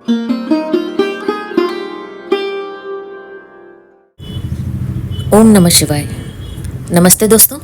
ओम नमः शिवाय। नमस्ते दोस्तों,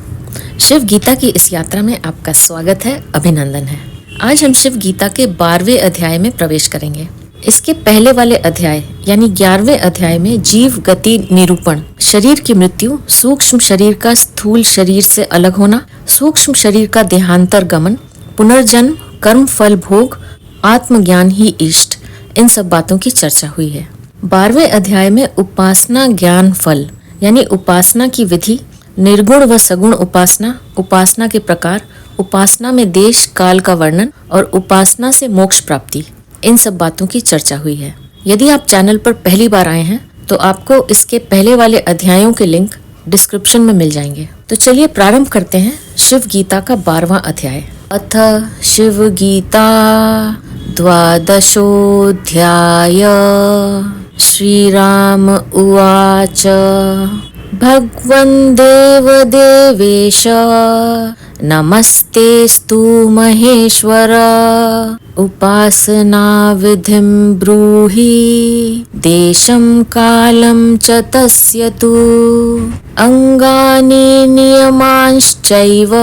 शिव गीता की इस यात्रा में आपका स्वागत है, अभिनंदन है। आज हम शिव गीता के 12वें अध्याय में प्रवेश करेंगे। इसके पहले वाले अध्याय यानी 11वें अध्याय में जीव गति निरूपण, शरीर की मृत्यु, सूक्ष्म शरीर का स्थूल शरीर से अलग होना, सूक्ष्म शरीर का देहांतर गमन, पुनर्जन्म, कर्म फल भोग, आत्मज्ञान ही इष्ट, इन सब बातों की चर्चा हुई है। 12वें अध्याय में उपासना ज्ञान फल यानी उपासना की विधि, निर्गुण व सगुण उपासना, उपासना के प्रकार, उपासना में देश काल का वर्णन और उपासना से मोक्ष प्राप्ति, इन सब बातों की चर्चा हुई है। यदि आप चैनल पर पहली बार आए हैं तो आपको इसके पहले वाले अध्यायों के लिंक डिस्क्रिप्शन में मिल जाएंगे। तो चलिए प्रारंभ करते हैं शिव गीता का 12वां अध्याय। अथ शिव गीता 12ोऽध्याय। श्रीराम उवाच भगवन् देवदेवेश नमस्तेस्तु महेश्वर उपासना विधिं ब्रूहि देशं कालं च तस्य तु अंगानि नियमांश्चैव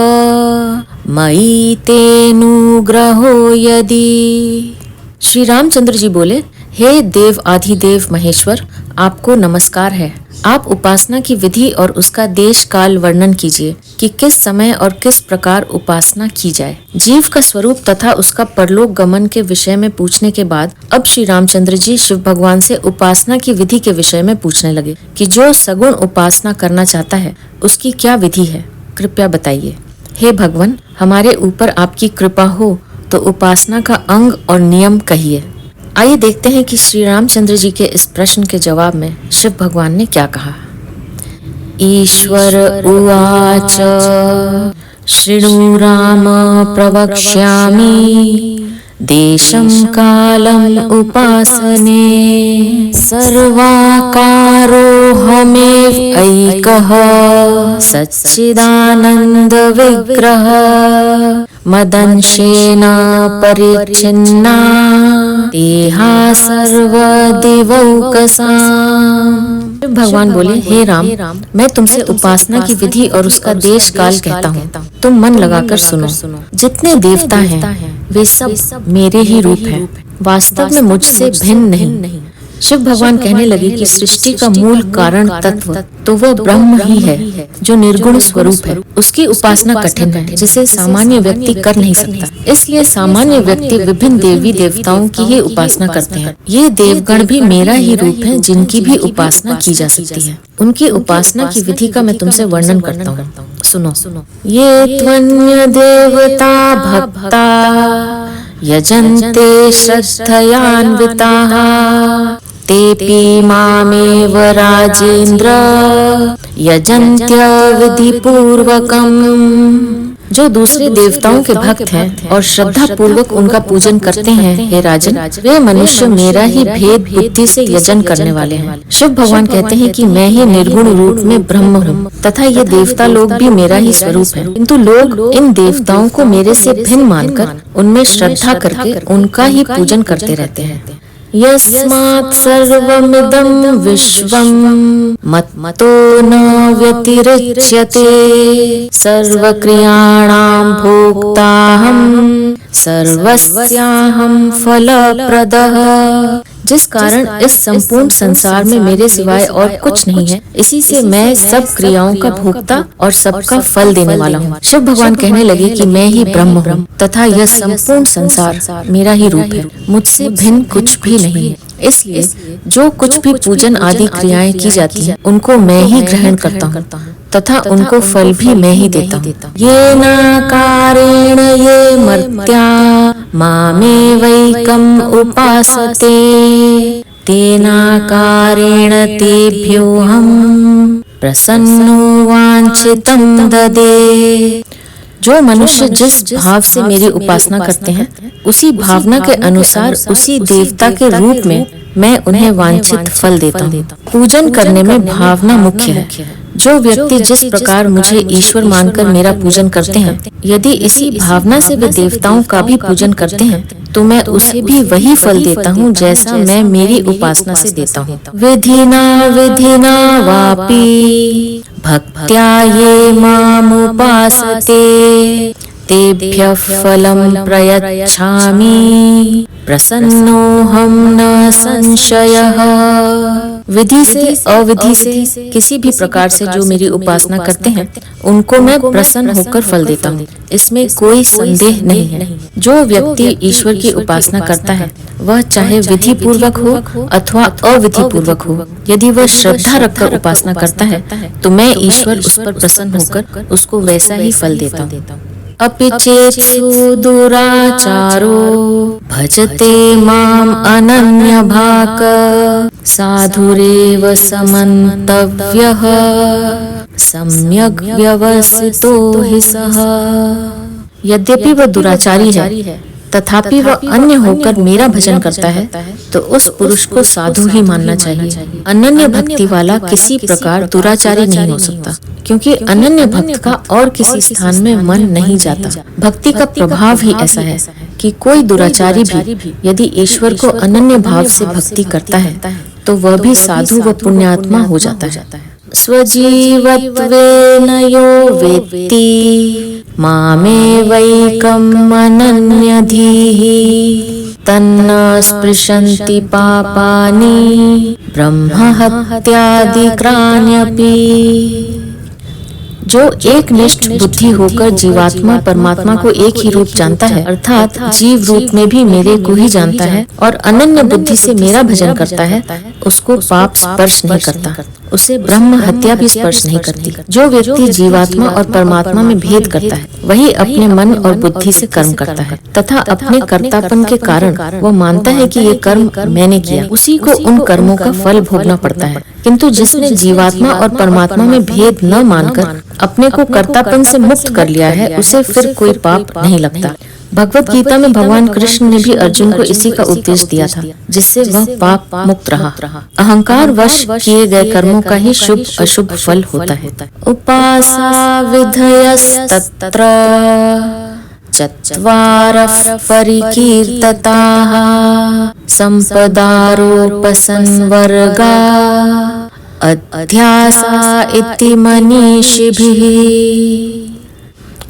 मयि तेऽनुग्रहो यदि। श्री रामचंद्र जी बोले, हे देव आधिदेव महेश्वर, आपको नमस्कार है। आप उपासना की विधि और उसका देश काल वर्णन कीजिए कि किस समय और किस प्रकार उपासना की जाए। जीव का स्वरूप तथा उसका परलोक गमन के विषय में पूछने के बाद अब श्री रामचंद्र जी शिव भगवान से उपासना की विधि के विषय में पूछने लगे कि जो सगुण उपासना करना चाहता है उसकी क्या विधि है, कृपया बताइए। हे भगवान, हमारे ऊपर आपकी कृपा हो तो उपासना का अंग और नियम कहिए। आइए देखते हैं कि श्री रामचंद्र जी के इस प्रश्न के जवाब में शिव भगवान ने क्या कहा। ईश्वर उवाच शृणु राम प्रवक्ष्यामि देशं कालम् उपासने सर्वाकारोऽहमेव ऐकः सच्चिदानन्द विग्रह मदंशेन परिच्छिन्ना देहा सर्वदिवौकसाम्। भगवान बोले, हे राम, मैं तुमसे उपासना की विधि और उसका देश काल कहता हूँ। तुम मन लगाकर सुनो। जितने देवता हैं वे सब मेरे ही रूप हैं, वास्तव में मुझसे भिन्न नहीं। शिव भगवान कहने लगे कि सृष्टि का मूल कारण तत्व तो वह ब्रह्म ही है जो निर्गुण स्वरूप है। उसकी उपासना कठिन है जिसे सामान्य व्यक्ति कर नहीं सकता। इसलिए सामान्य व्यक्ति विभिन्न देवी देवताओं की ही उपासना करते हैं। ये देवगण भी मेरा ही रूप है जिनकी भी उपासना की जा सकती है। उनकी उपासना की विधि का मैं तुमसे वर्णन करता हूँ, सुनो। ये त्वन्य देवता भक्ता यजन्ते श्रद्धयान्विताः तेऽपि मामेव राजेन्द्र यजन्त्य विधिपूर्वकम्। जो दूसरे देवताओं के भक्त हैं और श्रद्धा पूर्वक उनका पूजन करते हैं, हे राजन, वे मनुष्य मेरा ही भेद बुद्धि से यजन करने वाले हैं। शिव भगवान कहते हैं कि मैं ही निर्गुण रूप में ब्रह्म हूँ तथा ये देवता लोग भी मेरा ही स्वरूप है, किंतु लोग इन देवताओं को मेरे से भिन्न मानकर उनमें श्रद्धा करके उनका ही पूजन करते रहते हैं। यस्मात् सर्वमिदं विश्वं मत्तो न व्यतिरिच्यते सर्वक्रियाणां भोक्ताहं सर्वस्याहं फलप्रदः। जिस कारण इस संपूर्ण संसार में मेरे सिवाय और कुछ नहीं है, इसी से मैं सब क्रियाओं का भोक्ता और सबका फल देने वाला हूँ। शिव भगवान कहने लगे कि मैं ही ब्रह्म हूँ तथा यह संपूर्ण संसार मेरा ही रूप है, मुझसे भिन्न कुछ भी नहीं है। इसलिए जो कुछ भी पूजन आदि क्रियाएं की जाती हैं, उनको मैं ही ग्रहण करता हूँ तथा उनको फल भी मैं ही देता हूँ। ये नाकारेण ये मर्त्या मामेवैकम् उपासते तेनाकारेण तेभ्योऽहं प्रसन्नो वांछितं ददे। जो मनुष्य जिस भाव से मेरी उपासना करते हैं, उसी भावना के अनुसार उसी देवता के रूप में मैं उन्हें वांछित फल देता हूँ। पूजन करने में भावना मुख्य है। जो व्यक्ति जिस प्रकार मुझे ईश्वर मानकर मेरा पूजन करते हैं, यदि इसी भावना से वे देवताओं का भी पूजन करते हैं, तो मैं उसे भी वही फल देता हूँ जैसा मैं मेरी उपासना से देता हूँ। विधिना वापि भक्त्या ये मामुपासते तेभ्यः फलं प्रयच्छामि प्रसन्नोऽहं न संशयः। विधि से अविधि से किसी भी प्रकार से जो मेरी उपासना करते हैं, उनको मैं प्रसन्न होकर फल देता हूँ, इसमें कोई संदेह नहीं है। जो व्यक्ति ईश्वर की उपासना करता है, वह चाहे विधि पूर्वक हो अथवा अविधि पूर्वक हो, यदि वह श्रद्धा रखकर उपासना करता है, तो मैं ईश्वर उस पर प्रसन्न होकर उसको वैसा ही फल देता हूँ। अपि चेत्सु दुराचारो भजते माम अनन्यभाक् साधुरेव समन्तव्यः सम्यग् व्यवसितो हि सः। यद्यपि वह दुराचारी है, तथापि वह अन्य होकर मेरा भजन करता है, तो उस पुरुष को साधु ही मानना चाहिए। अनन्य भक्ति वाला किसी प्रकार दुराचारी नहीं हो सकता, क्योंकि अनन्य भक्त का और किसी स्थान में मन नहीं जाता। भक्ति का प्रभाव ही ऐसा है कि कोई दुराचारी भी यदि ईश्वर को अनन्य भाव से भक्ति करता है, तो वह भी साधु व पुण्यात्मा हो जाता है। स्वजीवत्वेन यो वेत्ति मामेवैकम् अनन्यधीः तन्न स्पृशन्ति पापानि ब्रह्महत्यादिक्राण्यपि। जो एक निष्ठ बुद्धि होकर जीवात्मा परमात्मा को एक ही रूप जानता है, अर्थात जीव रूप में भी मेरे को ही जानता है, और अनन्य बुद्धि से मेरा भजन करता है, उसको पाप स्पर्श नहीं करता, उसे ब्रह्म हत्या भी स्पर्श नहीं करती। जो व्यक्ति जीवात्मा और परमात्मा में भेद करता है, वही अपने मन और बुद्धि से कर्म करता है, तथा अपने कर्तापन के कारण वह मानता है कि ये कर्म मैंने किया, उसी को उन कर्मों का फल भोगना पड़ता है। किंतु जिसने जीवात्मा और परमात्मा में भेद न मानकर अपने को कर्तापन से मुक्त कर लिया है, उसे फिर कोई पाप नहीं लगता। भगवत गीता में भगवान कृष्ण ने भी अर्जुन को इसी का उपदेश दिया था, जिससे वह पाप मुक्त रहा। अहंकार वश किए गए कर्मों का ही शुभ अशुभ फल होता है। उपासा विधयस्तत्र चत्वारः परिकीर्तताः संपदारोपसंवर्गा अध्यासा इति मनीषिभिः।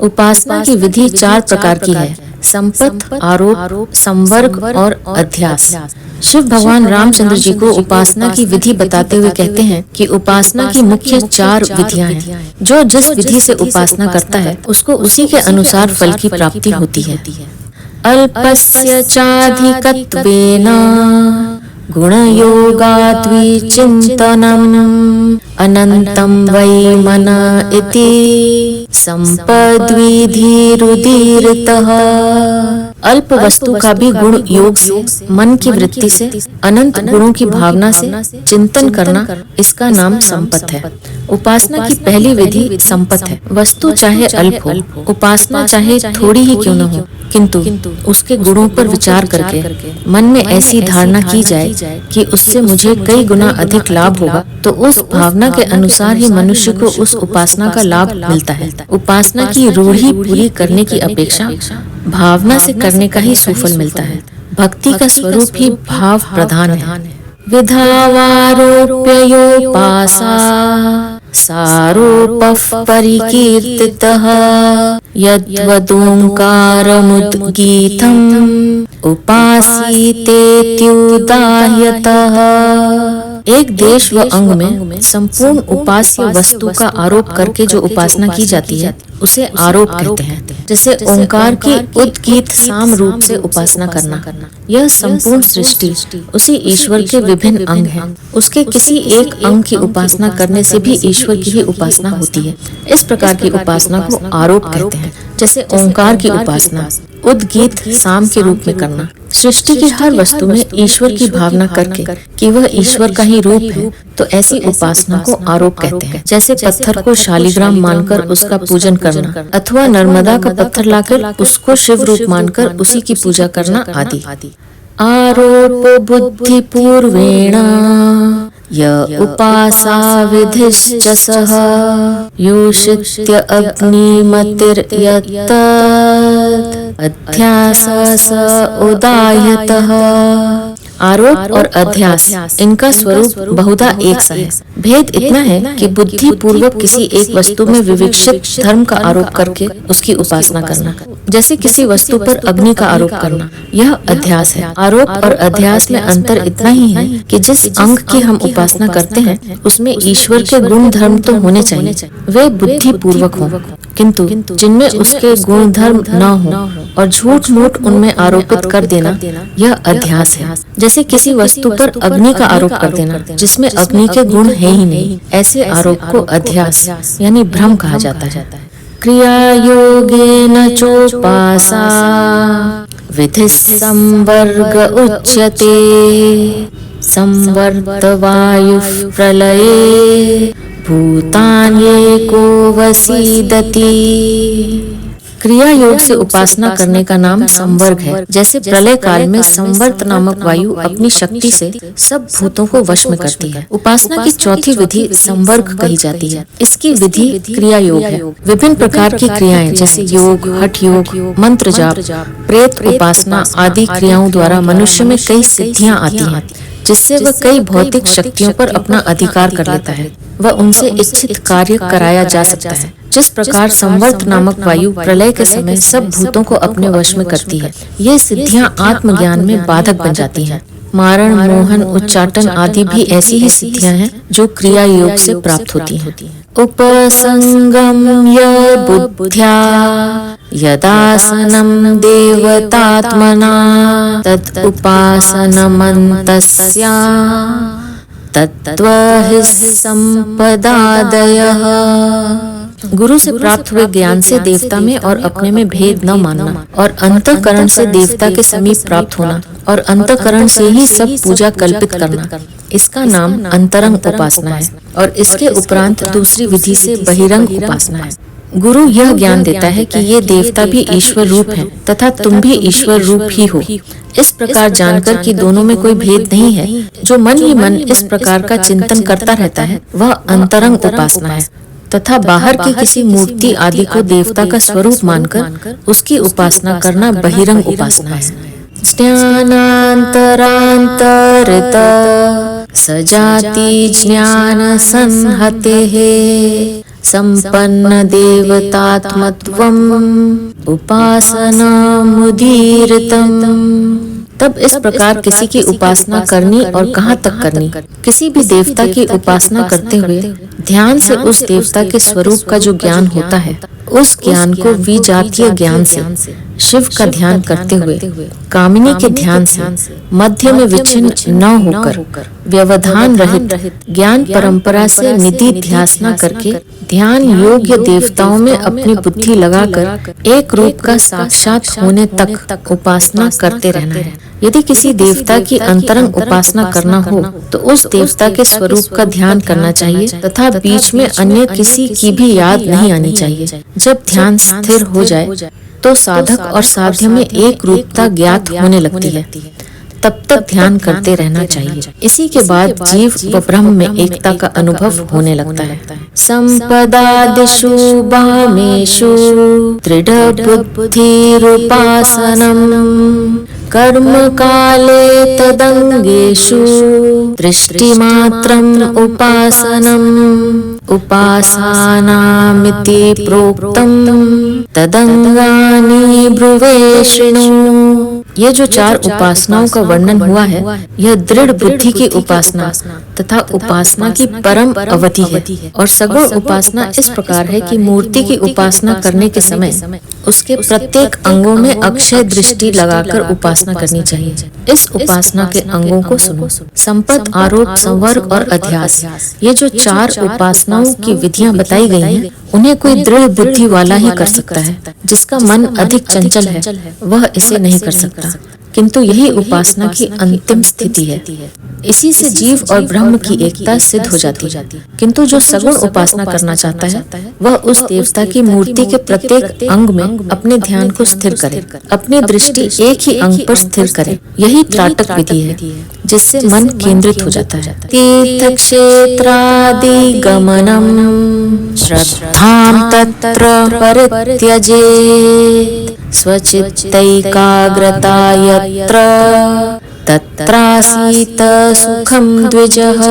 उपासना की विधि 4 प्रकार की है: संपत, आरोप, संवर्ग और अध्यास। शिव भगवान रामचंद्र जी को उपासना की विधि बताते हुए कहते हैं कि उपासना की मुख्य 4 विधियां हैं। जो जिस विधि से उपासना करता है, उसको उसी के अनुसार फल की प्राप्ति होती है। अल्पस्य चाधिकत्वेन गुणयोगाद्विचिन्तनम् अनन्तं वै मन इति संपद्विधिरुदीर्तः। अल्प वस्तु का भी गुण योग से, मन की वृत्ति से, अनंत गुणों की भावना से चिंतन करना, इसका नाम संपत है। उपासना की पहली विधि संपत है। वस्तु चाहे अल्प हो, उपासना चाहे थोड़ी ही क्यों न हो, किंतु उसके गुणों पर विचार करके मन में ऐसी धारणा की जाए कि उससे मुझे कई गुना अधिक लाभ होगा, तो उस भावना के अनुसार ही मनुष्य को उस उपासना का लाभ मिलता है। उपासना की रूढ़ी पूरी करने की अपेक्षा भावना से करने का ही सुफल मिलता है। भक्ति का स्वरूप ही भाव प्रधान है। विधावारोप्ययोपासा सारोपः परिकीर्तितः यद्वदोंकारमुद्गीतम् उपासीतेत्युदाह्यतः। एक देश व अंग में संपूर्ण उपास्य वस्तु का आरोप करके जो उपासना की जाती है, उसे आरोप कहते हैं। जैसे ओंकार की उद्गीत साम रूप से उपासना करना। यह संपूर्ण सृष्टि उसी ईश्वर के विभिन्न अंग हैं। उसके किसी एक अंग की उपासना करने से भी ईश्वर की ही उपासना होती है। इस प्रकार की उपासना को आरोप कहते हैं। जैसे ओंकार की उपासना उद्गीत साम के रूप में करना। सृष्टि की हर वस्तु में ईश्वर की भावना करके कि वह ईश्वर का ही रूप है, तो ऐसी उपासना को आरोप कहते हैं। जैसे पत्थर को शालिग्राम मानकर उसका पूजन करना, अथवा नर्मदा का पत्थर लाकर उसको शिव रूप मानकर उसी की पूजा करना आदि। आरोप बुद्धि पूर्वेण य उपासा विधिश्च सः योषित्य अग्निमतिर्यत्तत् अध्यास स उदाह्यतः। आरोप और अध्यास, इनका स्वरूप बहुधा एक सा है। भेद इतना है कि बुद्धि पूर्वक किसी एक वस्तु में विवक्षित धर्म का आरोप करके उसकी उपासना करना, जैसे किसी वस्तु पर अग्नि का आरोप करना, यह अध्यास है। आरोप और अध्यास में अंतर इतना ही है कि जिस अंग की हम उपासना करते हैं उसमें ईश्वर के गुण धर्म तो होने चाहिए, वे बुद्धि पूर्वक हों, किंतु जिनमें उसके गुण धर्म न हो और झूठ मूठ उनमें आरोपित कर देना, यह अध्यास है। जैसे किसी वस्तु पर अग्नि का आरोप कर देना जिसमें अग्नि के गुण है ही नहीं, ऐसे आरोप को अध्यास यानी भ्रम कहा जाता है। क्रिया योगेन चोपासा विधि संवर्ग उच्यते संवर्त वायु प्रलये भूतान्येको वसीदति। क्रिया योग से उपासना करने का नाम संवर्ग है। जैसे प्रलय काल में संवर्त नामक वायु अपनी शक्ति से सब भूतों को वश में करती है। उपासना की चौथी विधि संवर्ग कही जाती है। इसकी विधि क्रिया योग है। विभिन्न प्रकार की क्रियाएं जैसे योग, हठ योग, मंत्र जाप, प्रेत उपासना आदि क्रियाओं द्वारा मनुष्य में कई सिद्धियां आती हैं, जिससे वह कई भौतिक शक्तियों पर अपना अधिकार कर लेता है। वह उनसे इच्छित कार्य कराया जा सकता है। जिस प्रकार संवर्त नामक वायु प्रलय के समय सब भूतों को अपने वश में करती है, ये सिद्धियां आत्मज्ञान में बाधक बन जाती हैं। मारण, मोहन, उच्चाटन आदि भी ऐसी ही सिद्धियां हैं जो क्रिया योग से प्राप्त होती हैं। उपसंगम बुद्ध्या यदासनं देवतात्मना तत् उपासनमन्तस्या तत्त्वहि संपदादयः। गुरु से प्राप्त हुए ज्ञान से देवता में और अपने में भेद न मानना और अंतःकरण से देवता के समीप प्राप्त होना और अंतःकरण से ही सब पूजा कल्पित करना, इसका नाम अंतरंग उपासना है। और इसके उपरांत दूसरी विधि से बहिरंग उपासना है। गुरु यह ज्ञान देता है कि ये देवता भी ईश्वर रूप हैं तथा तुम भी ईश्वर रूप ही हो। इस प्रकार जानकर कि दोनों में कोई भेद नहीं है, जो मन ही मन इस प्रकार का चिंतन करता रहता है, वह अंतरंग उपासना है। तथा बाहर की किसी मूर्ति आदि को देवता का स्वरूप मानकर उसकी उपासना करना बहिरंग उपासना है। ज्ञानांतरांतरित सजाति ज्ञान संहतेः संपन्न देवतात्मत्वम् उपासनामुदीरितम्। तब इस प्रकार किसी की उपासना करनी और कहाँ तक करनी, किसी भी देवता की उपासना करते हुए ध्यान से उस देवता के स्वरूप का जो ज्ञान होता है, उस ज्ञान को विजातीय ज्ञान से, शिव का ध्यान करते हुए, कामिनी के ध्यान से, मध्य में विच्छिन्न न होकर, व्यवधान रहित ज्ञान परंपरा से निधि ध्यास न करके ध्यान योग्य देवताओं में अपनी बुद्धि लगाकर एक रूप का साक्षात होने तक उपासना करते रहना है। यदि किसी देवता की अंतरंग उपासना करना हो तो उस देवता के स्वरूप का ध्यान करना चाहिए तथा बीच में अन्य किसी की भी याद नहीं आनी चाहिए। जब ध्यान स्थिर हो जाए तो साधक और साध्य में एक रूपता ज्ञात होने लगती है। तब तक ध्यान करते रहना चाहिए। इसी के बाद जीव व ब्रह्म में एकता का अनुभव होने लगता है। संपदादिषु भामेषु दृढ़ बुद्धिरुपासनम् कर्म काले तदंगेषु दृष्टिमात्रम् उपासनम् उपासनामिति प्रोक्तम् तदंगानि ब्रुवे शृणु। ये जो चार उपासनाओं का वर्णन हुआ है, यह दृढ़ बुद्धि की उपासना तथा उपासना की परम अवधि है। और सगुण उपासना इस प्रकार है कि मूर्ति की उपासना करने के समय उसके प्रत्येक अंगों में अक्षय दृष्टि लगाकर उपासना करनी चाहिए। इस उपासना के अंगों को सुनो। संपद, आरोप, संवर्ग और अध्यास, ये जो चार उपासनाओं की विधियां बताई गई हैं, उन्हें कोई दृढ़ बुद्धि वाला ही कर सकता है। जिसका मन अधिक चंचल है वह इसे नहीं कर सकता। किंतु यही उपासना की अंतिम स्थिति है। इसी से जीव और ब्रह्म की एकता सिद्ध हो जाती है। किंतु जो सगुण उपासना करना चाहता है वह उस देवता की मूर्ति के प्रत्येक अंग में अपने ध्यान को स्थिर करे, अपनी दृष्टि एक ही अंग पर स्थिर करे। यही त्राटक विधि है जिससे मन केंद्रित हो जाता है। तीर्थ क्षेत्रादि गमनम श्रद्धां तत्र परित्यजेत् स्वचित्तैकाग्रता यत्र तत्रासीत सुखम द्विजः।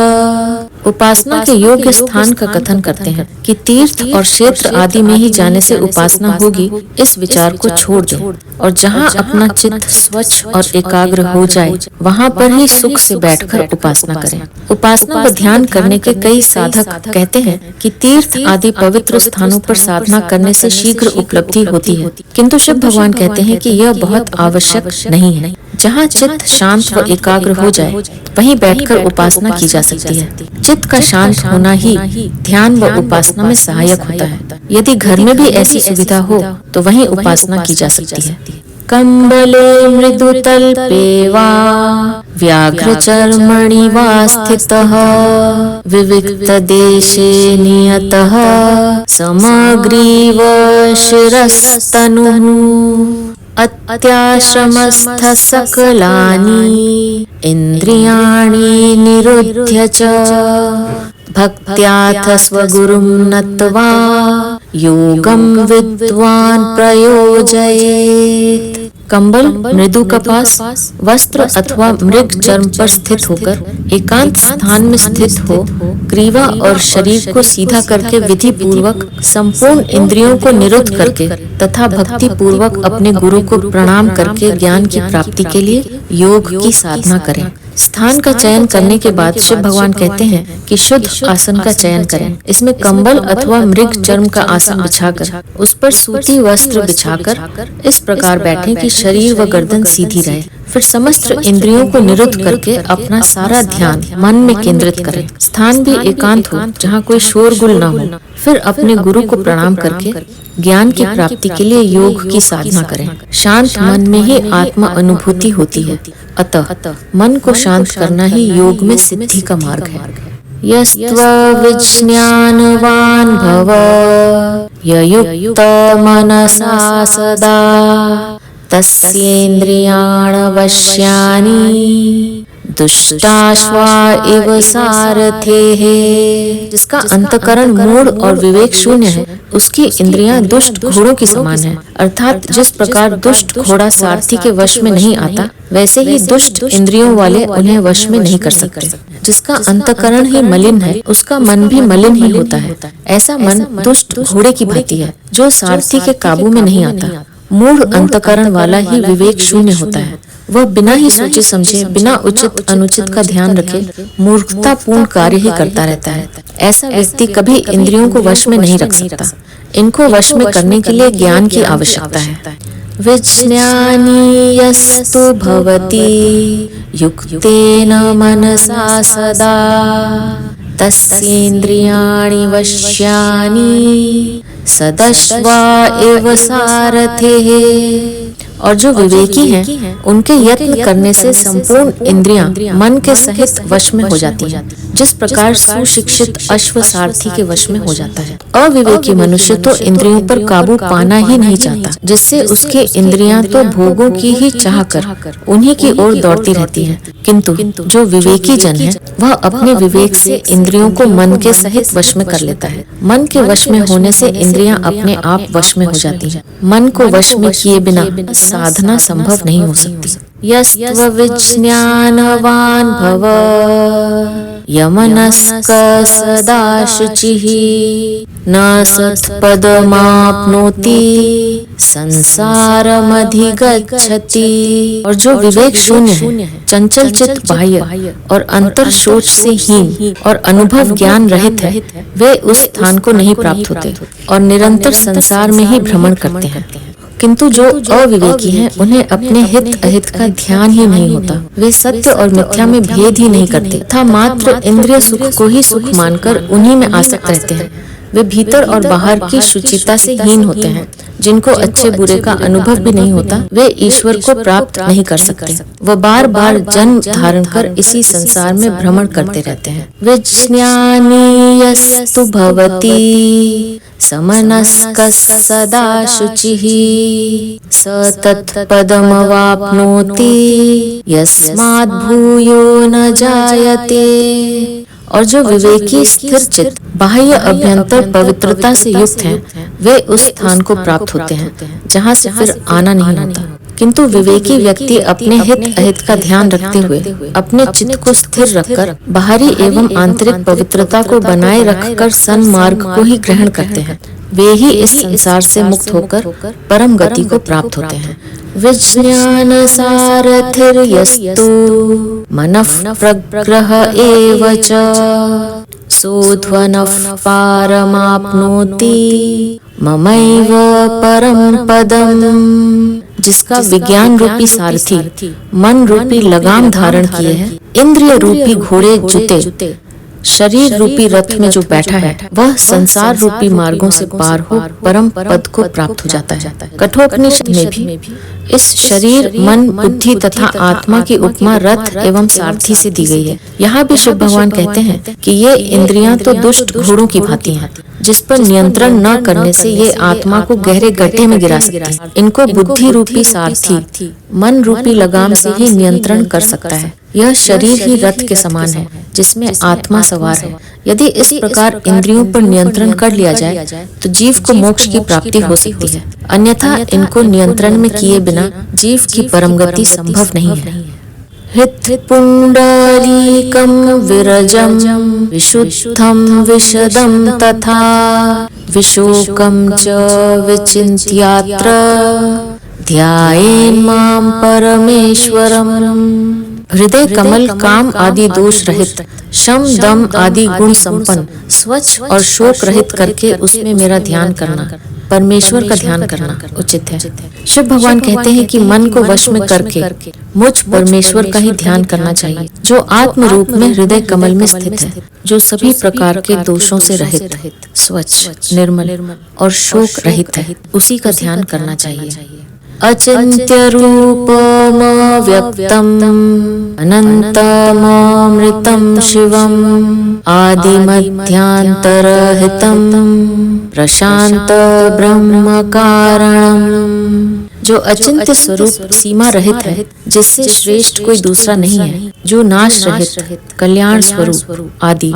उपासना के योग्य स्थान का कथन करते हैं कि तीर्थ और क्षेत्र आदि में ही जाने से उपासना होगी, इस विचार को छोड़ दें और जहाँ अपना चित्त स्वच्छ और एकाग्र हो जाए वहाँ पर ही सुख से बैठकर उपासना करें। उपासना पर ध्यान करने के कई साधक कहते हैं कि तीर्थ आदि पवित्र स्थानों पर साधना करने से शीघ्र उपलब्धि होती है, किंतु शिव भगवान कहते हैं कि यह बहुत आवश्यक नहीं है। जहाँ चित्त शांत व एकाग्र हो जाए वहीं बैठकर उपासना की जा सकती है। चित्त का शांत होना ही ध्यान व उपासना में सहायक होता है। यदि घर में भी ऐसी सुविधा हो तो वहीं उपासना की जा सकती है। कंबले मृदुतल्पे वा व्याघ्रचर्मणि वा स्थितः विविक्त देशे नियतः समग्रीव शिरस्तनुः अत्याश्रमस्थ सकलानि इन्द्रियाणि निरुध्य च भक्त्याथ स्वगुरुं नत्वा योगं विद्वान् प्रयोजयेत्। कंबल, मृदु कपास, वस्त्र अथवा मृग चर्म पर स्थित होकर एकांत स्थान में स्थित हो ग्रीवा और शरीर को सीधा करके विधि पूर्वक संपूर्ण इंद्रियों को निरुद्ध करके तथा भक्ति पूर्वक अपने गुरु को प्रणाम करके ज्ञान की प्राप्ति के लिए योग की साधना करें। स्थान का चयन करने के बाद शिव भगवान कहते हैं कि शुद्ध आसन का चयन करें। इसमें कंबल अथवा मृग चर्म का आसन बिछाकर उस पर सूती वस्त्र बिछाकर इस प्रकार बैठें कि शरीर व गर्दन सीधी रहे। फिर समस्त इंद्रियों को निरुद्ध करके अपना सारा ध्यान मन में केंद्रित करें। स्थान भी एकांत हो जहाँ कोई शोरगुल न हो। फिर अपने गुरु को प्रणाम करके ज्ञान की प्राप्ति के लिए योग की साधना करें। शांत मन में ही आत्मा अनुभूति होती है, अतः मन को शांत करना ही योग में सिद्धि का मार्ग है। यस्त्वविज्ञानवान् भव ययुक्त मनसा सदा तस्येन्द्रियाणि वश्यानि दुष्टाश्वा इव सारथेः। जिसका अंतकरण मूढ़ और विवेक शून्य है उसकी इंद्रियां दुष्ट घोड़ों की समान है। अर्थात जिस प्रकार दुष्ट घोड़ा सारथी के वश में नहीं आता वैसे ही दुष्ट इंद्रियों वाले उन्हें वश में नहीं कर सकते। जिसका अंतकरण ही मलिन है उसका मन भी मलिन ही होता है। ऐसा मन दुष्ट घोड़े की भांति है जो सारथी के काबू में नहीं आता। मूढ़ अंतकरण वाला ही विवेक शून्य होता है। वह बिना ही सोचे समझे, बिना उचित अनुचित का ध्यान रखे मूर्खतापूर्ण कार्य ही करता रहता है। ऐसा व्यक्ति कभी इंद्रियों को वश में नहीं रख सकता। इनको वश में करने के लिए ज्ञान की आवश्यकता है। विज्ञानी यस्तु भवति युक्तेन मनसा सदा तस्येन्द्रियाणि वश्यानि सदश्वा एव सारथेः। और जो विवेकी हैं उनके यत्न करने से संपूर्ण इंद्रियां मन के सहित वश में हो जाती हैं, जिस प्रकार सुशिक्षित अश्व सारथी के वश में हो जाता है। अविवेकी मनुष्य तो इंद्रियों पर काबू पाना ही नहीं चाहता, जिससे उसके इंद्रियां तो भोगों की ही चाह कर उन्हीं की ओर दौड़ती रहती हैं। किंतु जो विवेकी जन है वह अपने विवेक से इंद्रियों को मन के सहित वश में कर लेता है। मन के वश में होने से इंद्रियां अपने आप वश में हो जाती हैं। मन को वश में किए बिना साधना संभव नहीं हो सकती। यस्त्वविज्ञानवान् भव यमनस्क सदा शुचिः न सत्पदमाप्नोति संसारमधिगच्छति। और जो विवेक शून्य है, चंचल चित्त बाह्य और अंतर सोच से हीन और अनुभव ज्ञान रहित है, वे उस स्थान को नहीं प्राप्त होते और निरंतर संसार में ही भ्रमण करते हैं। किंतु जो अविवेकी हैं उन्हें अपने हित अहित का ध्यान ही नहीं होता। वे सत्य और मिथ्या में भेद ही नहीं करते तथा मात्र इंद्रिय सुख को ही सुख मानकर उन्हीं में आसक्त रहते हैं। वे भीतर और बाहर की शुचिता से हीन होते हैं। जिनको अच्छे बुरे का अनुभव भी नहीं होता, वे ईश्वर को प्राप्त नहीं कर सकते। वह बार बार जन्म धारण कर इसी संसार में भ्रमण करते रहते हैं। विज्ञानी यस्तु भवति समनस्कः सदा शुचिः स तत्पदमवाप्नोति यस्माद् भूयो न जायते। और जो विवेकी स्थिर चित्त बाह्य अभ्यंतर पवित्रता से युक्त हैं, वे उस स्थान को प्राप्त होते हैं जहाँ से फिर आना नहीं होता। किंतु विवेकी व्यक्ति अपने हित अहित का ध्यान रखते हुए अपने चित्त को स्थिर रखकर बाहरी एवं आंतरिक पवित्रता को बनाए रखकर सन्मार्ग को ही ग्रहण करते हैं। वे ही इस संसार से मुक्त होकर परम गति को प्राप्त होते हैं। विज्ञान सारथिर्यस्तु मनः प्रग्रह एव च सोऽध्वनः पारमाप्नोति ममैव परम पदम्। जिसका विज्ञान रूपी सारथी मन रूपी लगाम धारण किए है, इंद्रिय रूपी घोड़े जुते शरीर रूपी रथ में जो बैठा है, वह संसार रूपी मार्गों से पार हो परम पद को प्राप्त हो जाता है। कठोपनिषद में भी इस शरीर मन बुद्धि तथा आत्मा की उपमा रथ एवं सारथी से दी गई है। यहाँ भी शिव भगवान कहते हैं कि ये इंद्रियां तो दुष्ट घोड़ों की भांति हैं, जिस पर नियंत्रण न करने से ये आत्मा को गहरे गड्ढे में गिरा सकती है। इनको बुद्धि रूपी सारथी मन रूपी लगाम से ही नियंत्रण कर सकता है। यह शरीर ही रथ के समान है जिसमें आत्मा सवार है। यदि इस प्रकार इंद्रियों पर नियंत्रण कर लिया जाए तो जीव को मोक्ष की प्राप्ति हो सकती है, अन्यथा इनको नियंत्रण में किए बिना जीव की परम गति संभव नहीं है। हित पुंडरीकं विरजं विशुद्धं विशदं तथा विशोकं च विचिन्त्यात्र ध्यायेन् मां परमेश्वरम्। हृदय कमल काम आदि दोष रहित, शम दम आदि गुण संपन्न, स्वच्छ और शोक रहित करके उसमें मेरा ध्यान करना, परमेश्वर का ध्यान करना उचित है। शिव भगवान कहते हैं कि मन को वश में करके मुझ परमेश्वर का ही ध्यान करना चाहिए, जो आत्म रूप में हृदय कमल में स्थित है, जो सभी प्रकार के दोषों से रहित, स्वच्छ, निर्मल और शोक रहित है। उसी का ध्यान करना चाहिए। अचिन्त्य रूपम व्यक्तम् अनन्तममृतं शिवम् आदिमध्यांतरहितं प्रशांत ब्रह्म कारणम्। जो अचिंत्य स्वरूप सीमा रहित है, जिससे श्रेष्ठ कोई दूसरा नहीं है, जो नाश रहित कल्याण स्वरूप आदि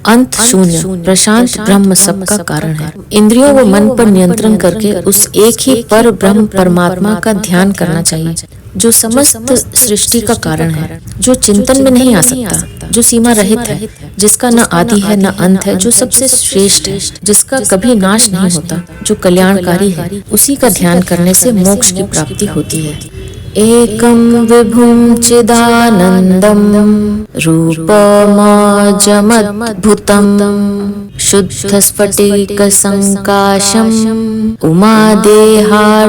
अंत शून्य प्रशांत ब्रह्म सबका कारण है। इंद्रियों व मन पर नियंत्रण करके उस एक ही पर ब्रह्म परमात्मा का ध्यान करना चाहिए, जो समस्त सृष्टि का कारण है, जो चिंतन में नहीं आ सकता, जो सीमा रहित है, जिसका न आदि है न अंत है, जो सबसे श्रेष्ठ है, जिसका कभी नाश नहीं होता, जो कल्याणकारी है। उसी का ध्यान करने से मोक्ष की प्राप्ति होती है। एकं विभुं चिदानंदं रूपमजमद्भुतं शुद्धस्फटिकसंकाशं उमादेहार्धधारिणम्।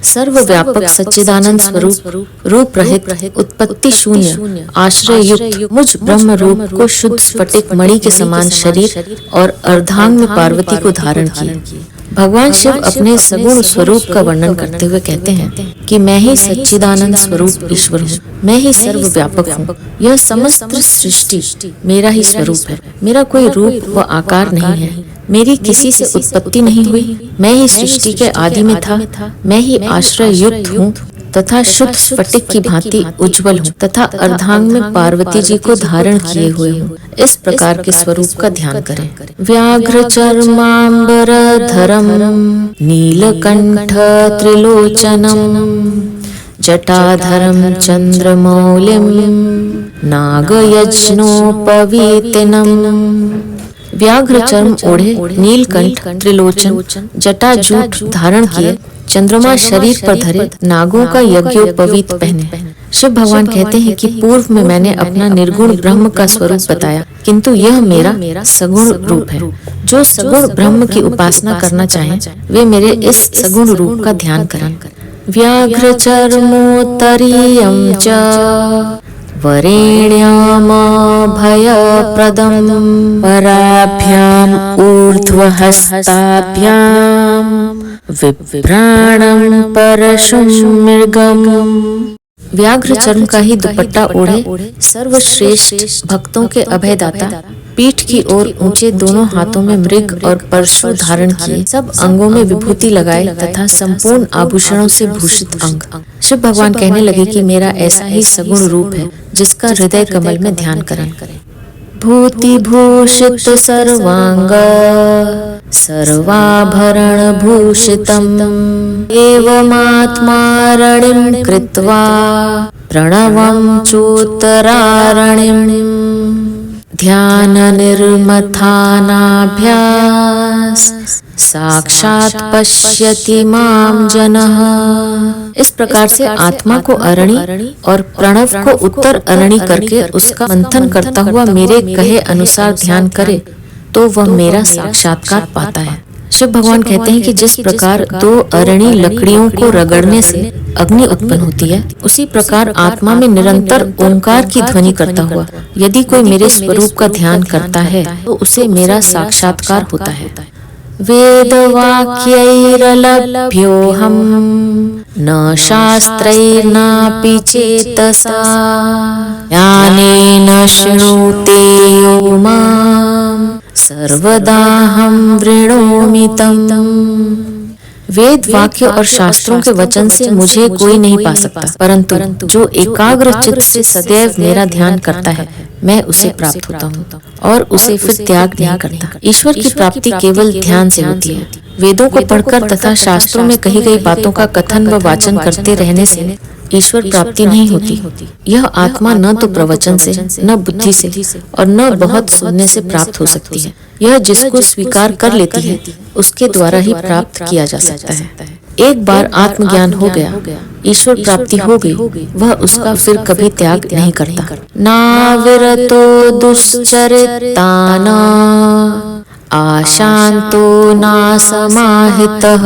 सर्वव्यापक सच्चिदानंद स्वरूप, रूप रहित, उत्पत्ति शून्य, आश्रय युक्त मुझ ब्रह्म रूप को शुद्ध स्फटिक मणि के समान शरीर और अर्धांग में पार्वती को धारण किए। भगवान शिव अपने सगुण स्वरूप का वर्णन करते हुए कहते हैं कि मैं ही सच्चिदानंद स्वरूप ईश्वर हूँ, मैं ही सर्वव्यापक हूँ। यह समस्त सृष्टि मेरा ही स्वरूप है। मेरा कोई रूप व आकार नहीं है, मेरी किसी से उत्पत्ति नहीं हुई। मैं ही सृष्टि के आदि में था, मैं ही आश्रय युक्त हूँ तथा शुद्ध स्फटिक की भांति उज्जवल हूँ तथा अर्धांग में पार्वती जी को धारण किए हुए हूँ। इस प्रकार के स्वरूप का ध्यान करें। व्याघ्र चर्मांबरधरम नीलकंठ त्रिलोचनम जटाधरम चंद्रमौलिम नागयज्ञोपवीतिनम। व्याघ्र चर्म ओढ़े, नीलकंठ त्रिलोचन जटाजूट धारण किए, चंद्रमा शरीर पर धरे, नागों का यज्ञोपवीत पहने। शिव भगवान कहते हैं कि पूर्व में मैंने अपना निर्गुण ब्रह्म का स्वरूप बताया, किंतु यह मेरा सगुण रूप है। जो सगुण ब्रह्म की उपासना करना चाहें, वे मेरे इस सगुण रूप का ध्यान करें। व्याघ्र चर्मोत्तरीयं च वरेण्यामभयप्रदम् पराभ्याम् ऊर्ध्वहस्ताभ्याम् विभ्राणं परशुं मृगम्। व्याघ्र चर्म का ही दुपट्टा ओढ़े सर्वश्रेष्ठ भक्तों के अभयदाता, पीठ की ओर ऊंचे दोनों हाथों में मृग और परशु धारण किए, सब अंगों में विभूति लगाए तथा संपूर्ण आभूषणों से भूषित अंग। शिव भगवान कहने लगे कि मेरा ऐसा ही सगुण रूप है जिसका हृदय कमल में ध्यान करें। भूति भूषित सर्वांग सर्वाभरण भूषितम् एवमात्मारणिं कृत्वा प्रणवं चोत्तरारणिम् ध्यान निर्मथानाभ्यास साक्षात पश्यति माम जनः। इस प्रकार से आत्मा को अरणि और प्रणव को उत्तर अरणि करके उसका मंथन करता हुआ मेरे कहे अनुसार ध्यान करे तो वह मेरा साक्षात्कार पाता है। शिव भगवान कहते हैं कि जिस प्रकार दो अरणि लकड़ियों को रगड़ने से अग्नि उत्पन्न होती है, उसी प्रकार आत्मा में निरंतर ओंकार की ध्वनि करता हुआ यदि कोई मेरे स्वरूप का ध्यान करता है तो उसे मेरा साक्षात्कार होता है। वेदवाक्यैरलभ्योऽहं न शास्त्रैर्नापि चेतसा ज्ञानेन शृणुते यो मां सर्वदाहं वृणोमि तम्। वेद वाक्य और शास्त्रों के वचन से मुझे कोई नहीं पा सकता, परंतु जो एकाग्र चित्त से सदैव मेरा ध्यान करता है मैं उसे प्राप्त होता हूँ और उसे फिर त्याग नहीं करता। ईश्वर की प्राप्ति केवल ध्यान से होती है। वेदों को पढ़कर तथा शास्त्रों में कही गई बातों का कथन व वाचन करते रहने से ईश्वर प्राप्ति नहीं होती। यह आत्मा न तो प्रवचन से, न बुद्धि से और न बहुत सुनने से प्राप्त हो सकती है। यह जिसको स्वीकार कर लेती है उसके द्वारा ही प्राप्त किया जा सकता है। एक बार आत्मज्ञान हो गया, ईश्वर प्राप्ति हो गई, वह उसका फिर कभी त्याग नहीं करता। नाविरतो दुश्चरितान आशांतो नासमाहितः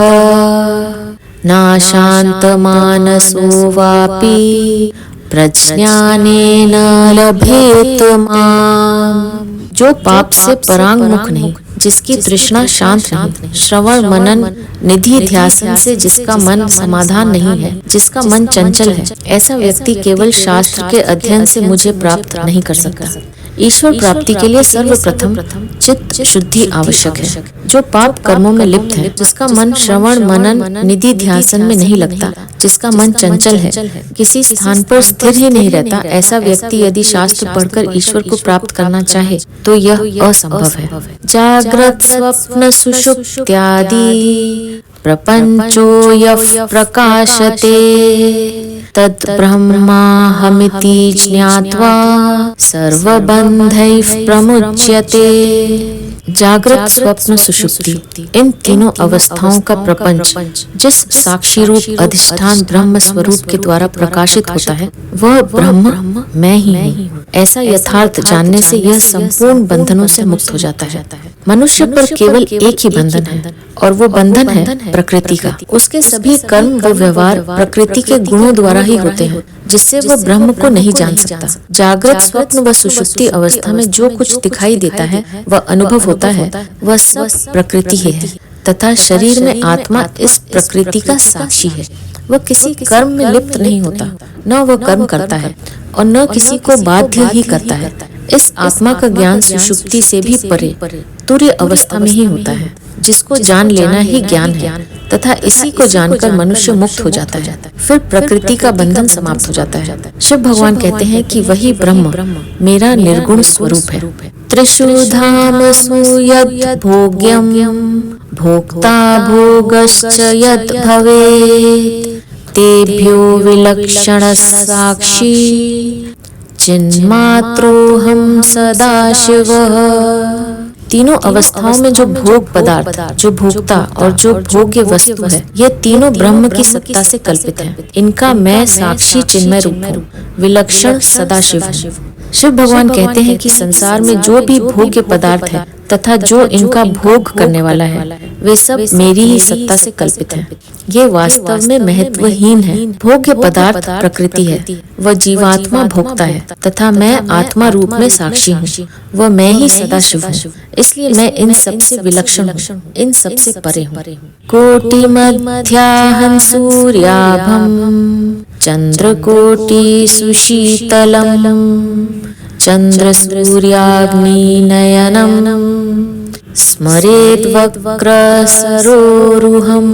नाशान्तमानसो वापि प्रज्ञानेन लभेत माम्। जो पाप से परांग मुख नहीं, जिसकी तृष्णा शांत नहीं, श्रवण मनन निधि ध्यासन से जिसका मन समाधान नहीं है, जिसका मन चंचल है, ऐसा व्यक्ति केवल शास्त्र के अध्ययन से मुझे प्राप्त नहीं कर सकता। ईश्वर प्राप्ति के लिए सर्वप्रथम चित्त शुद्धि आवश्यक है। जो पाप कर्मों में लिप्त है, जिसका मन श्रवण मनन निधि ध्यासन में नहीं लगता, जिसका मन चंचल है, किसी स्थान पर स्थिर ही नहीं रहता, ऐसा व्यक्ति यदि शास्त्र पढ़कर ईश्वर को प्राप्त करना चाहे तो यह असंभव है। जागृत स्वप्न सुषुप्त्यादि प्रपंचो यः प्रकाशते तत् ब्रह्माहमिति ज्ञात्वा सर्वबन्धैः प्रमुच्यते। जागृत स्वप्न सुषुप्ति इन तीनों अवस्थाओं का प्रपंच जिस साक्षी रूप अधिष्ठान ब्रह्म स्वरूप के द्वारा प्रकाशित होता है वह ब्रह्म मैं ही हूँ। ऐसा यथार्थ जानने से यह संपूर्ण बंधनों से मुक्त हो जाता है। मनुष्य पर केवल एक ही बंधन है और वो बंधन है प्रकृति का। उसके सभी कर्म व व्यवहार प्रकृति के गुणों द्वारा ही होते हैं, जिससे वह ब्रह्म को नहीं जान सकता। जागृत स्वप्न व सुषुप्ति अवस्था में जो कुछ दिखाई देता है वह अनुभव होता है, वह सब प्रकृति ही है तथा शरीर में आत्मा इस प्रकृति का साक्षी है। वह किसी कर्म में लिप्त नहीं होता, न वह कर्म करता है और न किसी को बाध्य ही करता है। इस आत्मा का ज्ञान सुषुप्ति से भी परे तुर्य अवस्था में ही होता है, जिसको जान लेना ही ज्ञान है तथा इसी को जानकर मनुष्य मुक्त हो जाता है। फिर प्रकृति का बंधन समाप्त हो जाता है। शिव भगवान कहते हैं कि वही ब्रह्म मेरा निर्गुण स्वरूप है। त्रिषु धामसु यद् भोग्यं भोक्ता भोगश्च यद् भवेत् तेभ्यो विलक्षण साक्षी चिन्मात्रोऽहं सदाशिवः। तीनों अवस्थाओं में जो भोग पदार्थ, जो भोक्ता और जो भोग्य वस्तु है, ये तीनों ब्रह्म की सत्ता से कल्पित है। इनका मैं साक्षी चिन्मय रूप हूँ, विलक्षण सदाशिव हूँ। शिव भगवान कहते हैं कि संसार में जो भी भोग्य पदार्थ है तथा जो इनका भोग करने वाला है वे सब मेरी ही सत्ता से कल्पित हैं। ये वास्तव में महत्वहीन है। भोग्य पदार्थ प्रकृति है, वह जीवात्मा भोगता है तथा मैं आत्मा रूप में साक्षी हूँ। वह मैं ही सदाशिव हूँ, इसलिए मैं इन सबसे विलक्षण हूँ, इन सबसे परे हूँ। कोटि मध्याहं सूर्याभं चंद्रकोटि सुशीतलम् चंद्र सूर्याग्नि नयनम स्मरेत वक्र सरोरुहम।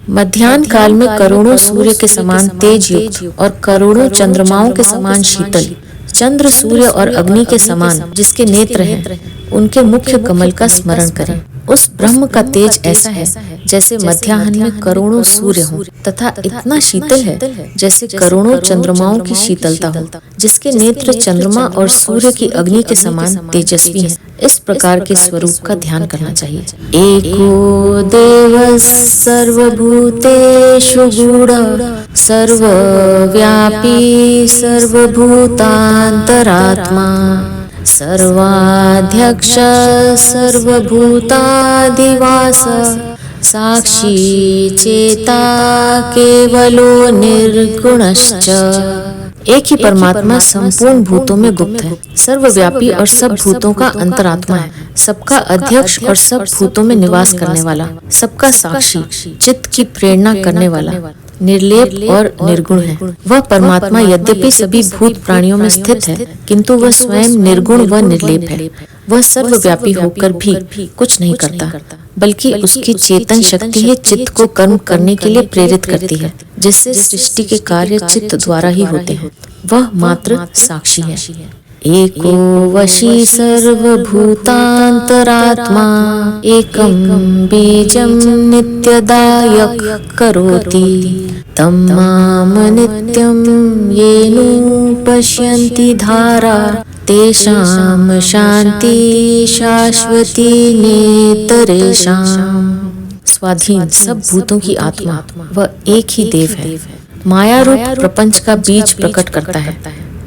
मध्याह्न काल में करोड़ों सूर्य के समान तेज युक्त और करोड़ों चंद्रमाओं के समान शीतल, चंद्र सूर्य और अग्नि के समान जिसके नेत्र हैं, उनके मुख्य कमल का स्मरण करें। उस ब्रह्म का तेज ऐसा है जैसे मध्याह्न में करोड़ों सूर्य हों तथा इतना शीतल है जैसे करोड़ों चंद्रमाओं की शीतलता हो, जिसके नेत्र चंद्रमा और सूर्य की अग्नि के समान तेजस्वी हैं। इस प्रकार के स्वरूप का ध्यान करना चाहिए। एको देव सर्वभूतेषु गूढ़ सर्वव्यापी सर्वभूतांतरात्मा सर्वाध्यक्ष सर्वभूतादिवास साक्षी चेता केवलो निर्गुणश्च। एक ही परमात्मा संपूर्ण भूतों में गुप्त है, सर्वव्यापी और सब भूतों का अंतरात्मा है, सबका अध्यक्ष और सब भूतों में निवास करने वाला, सबका साक्षी, चित्त की प्रेरणा करने वाला, निर्लेप और निर्गुण है। वह परमात्मा यद्यपि सभी भूत प्राणियों में स्थित है, किंतु वह स्वयं निर्गुण व निर्लेप है। वह सर्वव्यापी होकर भी कुछ नहीं करता, बल्कि उसकी चेतन शक्ति ही चित्त को कर्म करने के लिए प्रेरित करती है, जिससे सृष्टि के कार्य चित्त द्वारा ही होते हैं। वह मात्र साक्षी है। एको वशी सर्वभूतांतरात्मा एकं बीजं नित्यदायक करोति तं माम नित्यं येनुपश्यन्ति धारा तेषां शांति शाश्वती नेतरेषाम्। स्वाधीन सब भूतों की आत्मा वह एक ही देव है। माया रूप प्रपंच का बीज प्रकट करता है,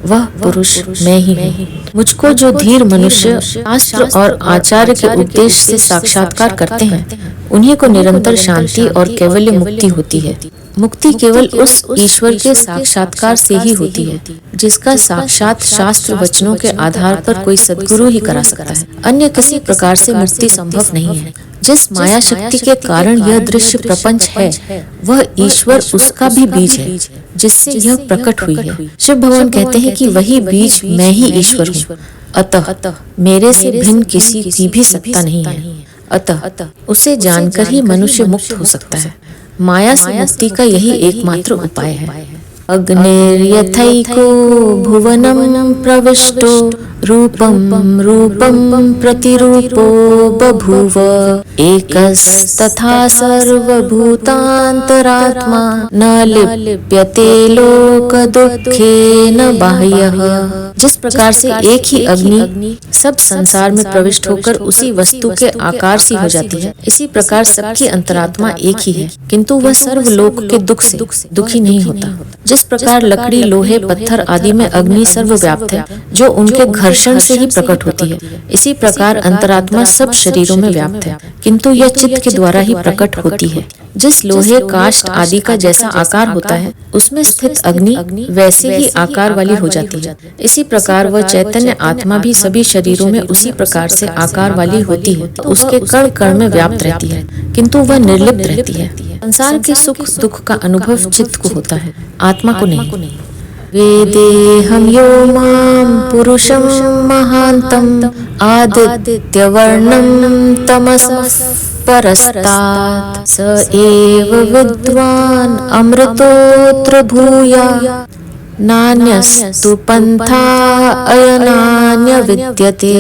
वह पुरुष मैं ही हूँ। मुझको जो धीर मनुष्य शास्त्र और आचार्य के उपदेश से साक्षात्कार करते हैं, उन्हीं को निरंतर शांति और कैवल्य मुक्ति होती है। मुक्ति केवल उस ईश्वर के साक्षात्कार से ही होती है, जिसका साक्षात शास्त्र वचनों के आधार पर कोई सद्गुरु ही करा सकता है। अन्य किसी प्रकार से मुक्ति संभव नहीं है। जिस माया शक्ति के कारण यह दृश्य प्रपंच है, वह ईश्वर उसका भी बीज है, जिससे यह प्रकट हुई है। शिव भगवान कहते हैं कि वही बीज मैं ही ईश्वर हूँ, अतः मेरे से भिन्न किसी की भी सत्ता नहीं है। अतः उसे जानकर ही मनुष्य मुक्त हो सकता है। माया से मुक्ति का यही एकमात्र उपाय है। अग्निर्यथैको भुवनं प्रविष्टो रूपं रूपं प्रतिरूपो बभूव एकस्तथा सर्वभूतांतरात्मा न लिप्यते लोक दुःखेन बाह्यः। जिस प्रकार से एक ही अग्नि सब संसार में प्रविष्ट होकर उसी वस्तु के आकार से हो जाती है, इसी प्रकार सबकी अंतरात्मा एक ही है, किंतु वह सर्वलोक के दुख से दुखी नहीं होता। जिस प्रकार लकड़ी, लोहे, पत्थर आदि में अग्नि सर्वव्याप्त है, जो उनके घर्षण से ही प्रकट होती है, इसी प्रकार अंतरात्मा सब शरीरों में व्याप्त है, किंतु यह चित्त के द्वारा ही प्रकट होती है। जिस लोहे, काष्ठ आदि का जैसा आकार होता है, उसमें स्थित अग्नि वैसे ही आकार वाली हो जाती है। इसी प्रकार वह चैतन्य आत्मा भी सभी शरीरों में उसी प्रकार से आकार वाली होती है, तो उसके कण कण में व्याप्त रहती है, किंतु वह निर्लिप्त रहती है। संसार के सुख दुख का अनुभव चित्त को होता है, आत्मा को नहीं। वेदेहं यो मां पुरुषं महान्तं आदित्यवर्णं तमसः परस्तात् स एव विद्वान् अमृतोऽत्र भूया नान्यस्तु पन्था अयनान्य विद्यते।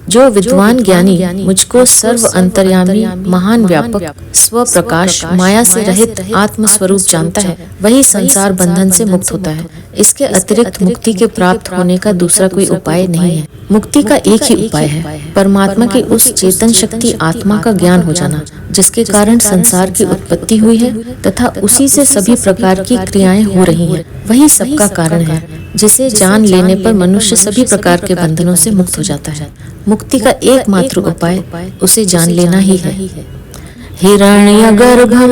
जो विद्वान ज्ञानी मुझको सर्व अंतर्यामी, महान व्यापक, स्व प्रकाश, माया से रहित आत्म स्वरूप जानता है, वही संसार बंधन से मुक्त होता है। इसके अतिरिक्त मुक्ति के प्राप्त होने का दूसरा कोई उपाय नहीं है। मुक्ति का एक ही उपाय है, परमात्मा की उस चेतन शक्ति आत्मा का ज्ञान हो जाना, जिसके कारण संसार की उत्पत्ति हुई है तथा उसी से सभी प्रकार की क्रियाएं हो रही हैं। वही सबका कारण है, जिसे जान लेने पर मनुष्य सभी प्रकार के बंधनों से मुक्त हो जाता है। मुक्ति का एकमात्र उपाय उसे जान लेना ही है। हिरण्यगर्भं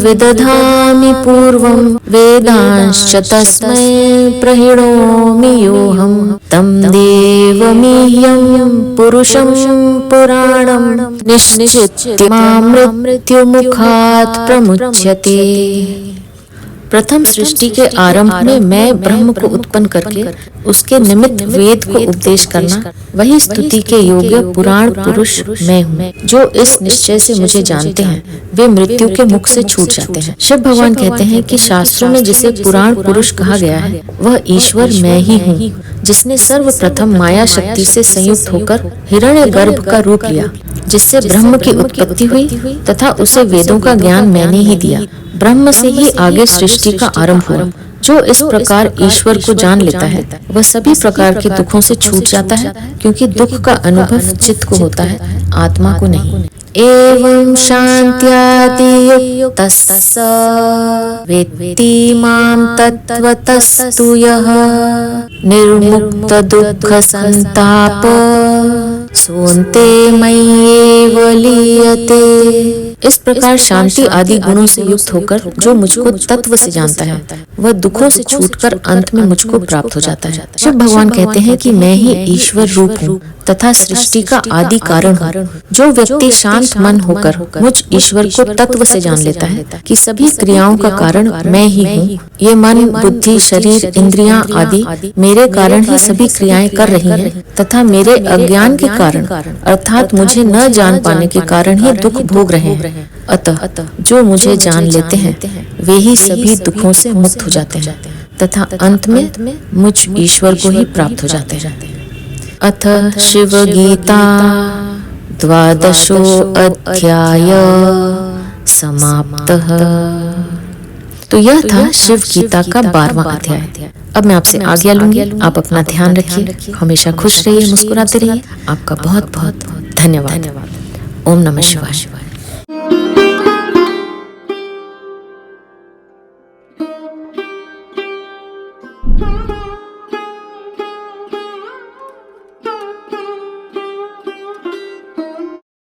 विदधामि पूर्वं वेदांश्च तस्मै प्रहिणोमि योऽहं तं देवमीह्यं पुरुषं पुराणं निश्चित्य मां मृत्युमुखात् प्रमुच्यते। प्रथम सृष्टि के आरंभ में मैं ब्रह्म को उत्पन्न करके उसके निमित्त वेद को उपदेश करना, वही स्तुति के योग्य पुराण पुरुष मैं हूँ। जो इस निश्चय से मुझे जानते हैं वे मृत्यु के मुख से छूट जाते हैं। शिव भगवान कहते हैं कि शास्त्रों में जिसे पुराण पुरुष कहा गया है वह ईश्वर मैं ही हूँ, जिसने सर्वप्रथम माया शक्ति से संयुक्त होकर हिरण्यगर्भ का रूप लिया, जिससे ब्रह्म की उत्पत्ति हुई तथा उसे वेदों का ज्ञान मैंने ही दिया। ब्रह्म से ही आगे सृष्टि का आरंभ हुआ। जो इस प्रकार ईश्वर को जान लेता है वह सभी प्रकार के दुखों से छूट जाता है, क्योंकि दुख का अनुभव चित्त को होता है, आत्मा को नहीं। एवं शान्त्यादियुक्तस्य वेत्ति मां तत्त्वतस्तु यः निर्मुक्त दुःख संताप सोन्ते मय्येव लीयते। इस प्रकार शांति आदि गुणों से युक्त होकर जो मुझको तत्व से जानता है वह दुखों से छूटकर अंत में मुझको प्राप्त हो जाता है। शिव भगवान कहते हैं कि मैं ही ईश्वर रूप हूँ तथा सृष्टि का आदि कारण हूँ। जो व्यक्ति शांत मन होकर मुझ ईश्वर को तत्व से जान लेता है कि सभी क्रियाओं का कारण मैं ही हूँ, ये मन बुद्धि शरीर इंद्रियां आदि मेरे कारण ही सभी क्रियाएं कर रही हैं तथा मेरे अज्ञान के कारण अर्थात मुझे न जान पाने के कारण ही दुख भोग रहे हैं। अतः जो मुझे जान लेते हैं वे ही सभी दुखों से मुक्त हो जाते हैं तथा अंत में मुझ ईश्वर को ही प्राप्त हो जाते हैं। अथ शिव गीता 12वां अध्याय समाप्तः। तो यह था शिव गीता का 12वां अध्याय। अब मैं आपसे आज्ञा लूंगी। आप अपना ध्यान रखिए, हमेशा खुश रहिए, मुस्कुराते रहिए। आपका बहुत बहुत धन्यवाद। ओम नमः शिवाय।